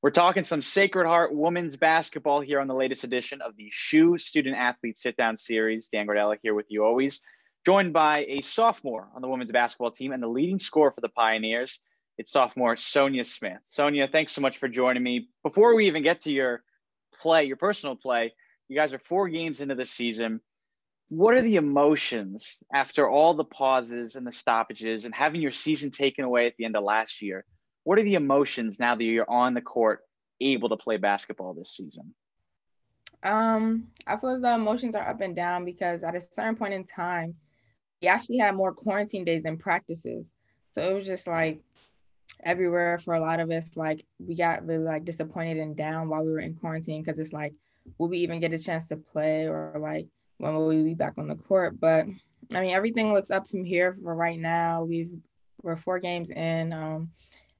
We're talking some Sacred Heart women's basketball here on the latest edition of the SHU Student Athlete Sit Down Series. Dan Gardella here with you always, joined by a sophomore on the women's basketball team and the leading scorer for the Pioneers. It's sophomore Sonia Smith. Sonia, thanks so much for joining me. Before we even get to your play, your personal play, you guys are 4 games into the season. What are the emotions after all the pauses and the stoppages and having your season taken away at the end of last year? What are the emotions now that you're on the court, able to play basketball this season? I feel the emotions are up and down because at a certain point in time, we actually had more quarantine days than practices. So it was just like everywhere for a lot of us. Like we got really like disappointed and down while we were in quarantine because it's like, will we even get a chance to play, or like when will we be back on the court? But I mean, everything looks up from here for right now. We're 4 games in.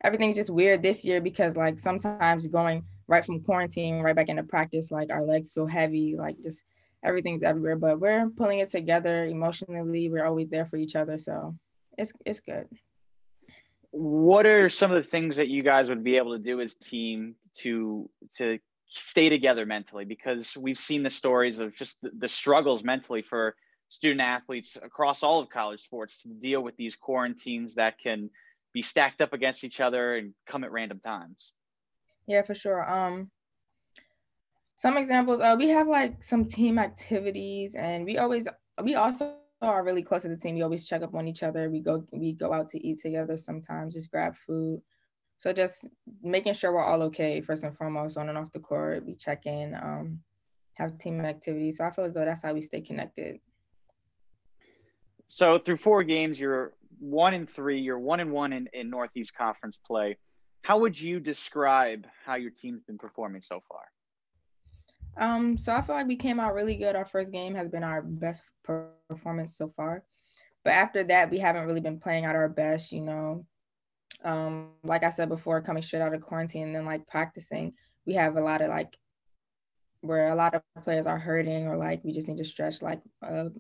Everything's just weird this year because like sometimes going right from quarantine right back into practice, like our legs feel heavy, like just everything's everywhere. But we're pulling it together emotionally. We're always there for each other, so it's good. What are some of the things that you guys would be able to do as a team to stay together mentally? Because we've seen the stories of just the struggles mentally for student athletes across all of college sports to deal with these quarantines that can be stacked up against each other and come at random times. Yeah, for sure. Some examples, we have like some team activities, and we also are really close to the team. We always check up on each other. We go out to eat together sometimes, just grab food. So just making sure we're all okay first and foremost on and off the court. We check in, have team activities. So I feel as though that's how we stay connected. So through 4 games, you're 1-3. You're 1-1 in Northeast Conference play. How would you describe how your team's been performing so far? So I feel like we came out really good. Our first game has been our best performance so far. But after that, we haven't really been playing at our best, you know. Like I said before, coming straight out of quarantine and then like practicing, we have a lot of like where a lot of players are hurting, or like we just need to stretch like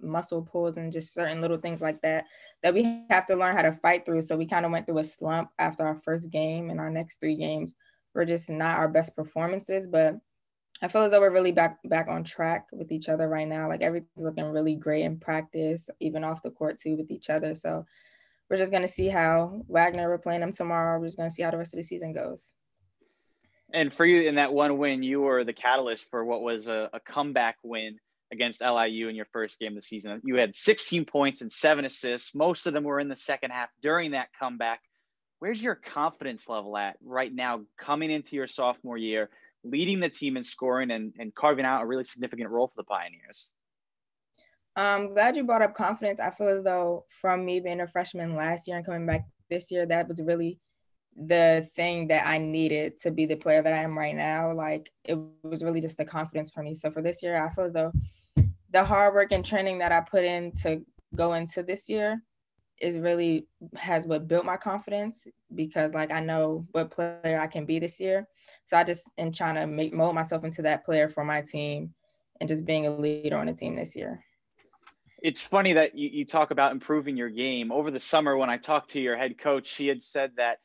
muscle pulls and just certain little things like that we have to learn how to fight through. So we kind of went through a slump after our first game, and our next 3 games were just not our best performances. But I feel as though we're really back on track with each other right now. Like everything's looking really great in practice, even off the court too with each other. So we're just gonna see how Wagner, we're playing them tomorrow. We're just gonna see how the rest of the season goes. And for you in that one win, you were the catalyst for what was a comeback win against LIU in your first game of the season. You had 16 points and 7 assists. Most of them were in the second half during that comeback. Where's your confidence level at right now coming into your sophomore year, leading the team in scoring and carving out a really significant role for the Pioneers? I'm glad you brought up confidence. I feel as though from me being a freshman last year and coming back this year, that was really the thing that I needed to be the player that I am right now. Like it was really just the confidence for me. So for this year, I feel as though the hard work and training that I put in to go into this year is really has what built my confidence, because like I know what player I can be this year. So I just am trying to mold myself into that player for my team and just being a leader on the team this year. It's funny that you talk about improving your game. Over the summer, when I talked to your head coach, she had said that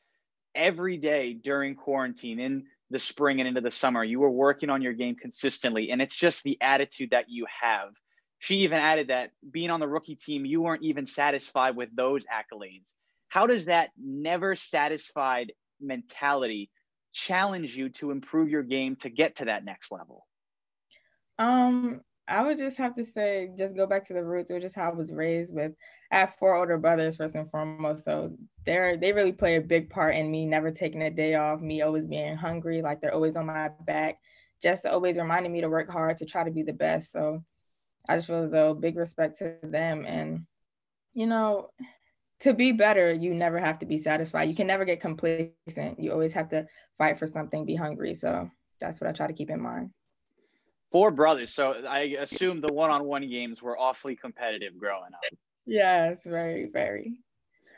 every day during quarantine, in the spring and into the summer, you were working on your game consistently. And it's just the attitude that you have. She even added that being on the rookie team, you weren't even satisfied with those accolades. How does that never satisfied mentality challenge you to improve your game to get to that next level? I would just have to say, just go back to the roots, or just how I was raised with. I have 4 older brothers first and foremost, so they really play a big part in me never taking a day off, me always being hungry, like they're always on my back, just always reminding me to work hard to try to be the best. So I just feel as though big respect to them, and you know, to be better, you never have to be satisfied. You can never get complacent. You always have to fight for something, be hungry. So that's what I try to keep in mind. 4 brothers, so I assume the one-on-one games were awfully competitive growing up. Yes, very, very.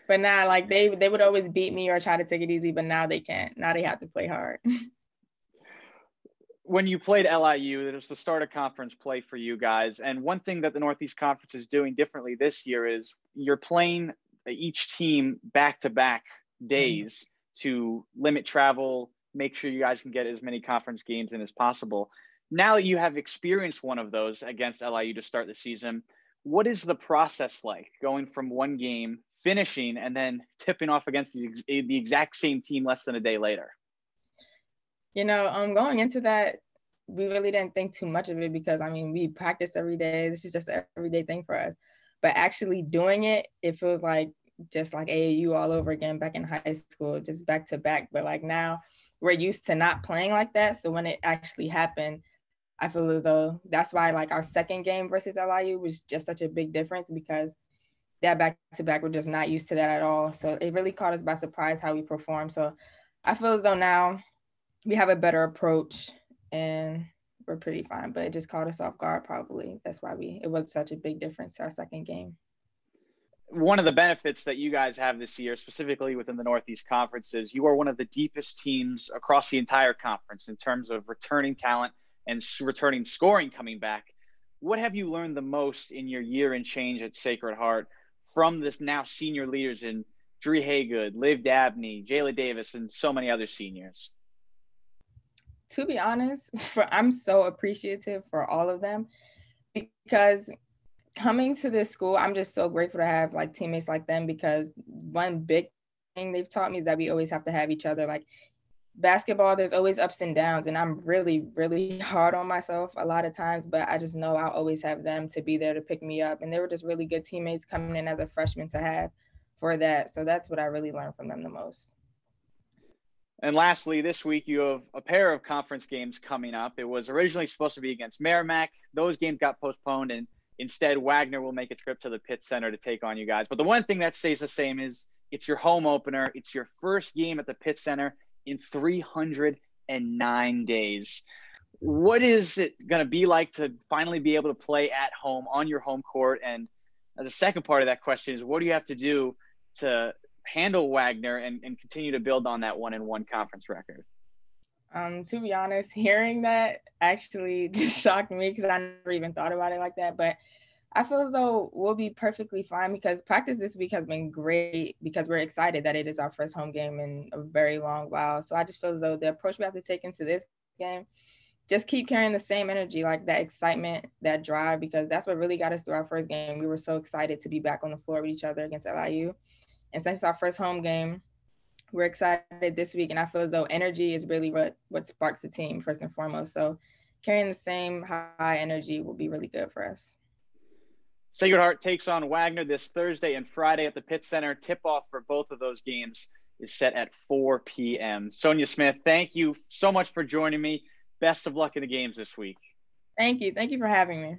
But now, like they would always beat me or try to take it easy, but now they can't. Now they have to play hard. When you played LIU, it was the start of conference play for you guys. And one thing that the Northeast Conference is doing differently this year is you're playing each team back-to-back days to limit travel, make sure you guys can get as many conference games in as possible. Now that you have experienced one of those against LIU to start the season, what is the process like going from one game, finishing, and then tipping off against the exact same team less than a day later? Going into that, we really didn't think too much of it because, we practice every day. This is just an everyday thing for us. But actually doing it, it feels like just like AAU all over again back in high school, just back to back. But like now we're used to not playing like that. So when it actually happened, I feel as though that's why like our second game versus LIU was just such a big difference because that back to back, we're just not used to that at all. So it really caught us by surprise how we performed. So I feel as though now we have a better approach and we're pretty fine, but it just caught us off guard probably. That's why it was such a big difference to our second game. One of the benefits that you guys have this year, specifically within the Northeast Conference, is you are one of the deepest teams across the entire conference in terms of returning talent and returning scoring coming back. What have you learned the most in your year and change at Sacred Heart from this now senior leaders in Dree Haygood, Liv Dabney, Jayla Davis, and so many other seniors? To be honest, I'm so appreciative for all of them because coming to this school, I'm just so grateful to have like teammates like them because one big thing they've taught me is that we always have to have each other. Like basketball, there's always ups and downs, and I'm really, really hard on myself a lot of times, but I just know I'll always have them to be there to pick me up. And they were just really good teammates coming in as a freshman to have for that. So that's what I really learned from them the most. And lastly, this week you have a pair of conference games coming up. It was originally supposed to be against Merrimack. Those games got postponed, and instead Wagner will make a trip to the Pitt Center to take on you guys. But the one thing that stays the same is it's your home opener. It's your first game at the Pitt Center in 309 days. What is it going to be like to finally be able to play at home on your home court? And the second part of that question is, what do you have to do to handle Wagner and continue to build on that 1-1 conference record? To be honest, hearing that actually just shocked me because I never even thought about it like that. But I feel as though we'll be perfectly fine because practice this week has been great because we're excited that it is our first home game in a very long while. So I just feel as though the approach we have to take into this game, just keep carrying the same energy, like that excitement, that drive, because that's what really got us through our first game. We were so excited to be back on the floor with each other against LIU. And since it's our first home game, we're excited this week. And I feel as though energy is really what sparks the team first and foremost. So carrying the same high energy will be really good for us. Sacred Heart takes on Wagner this Thursday and Friday at the Pitt Center. Tip-off for both of those games is set at 4 p.m. Sonia Smith, thank you so much for joining me. Best of luck in the games this week. Thank you. Thank you for having me.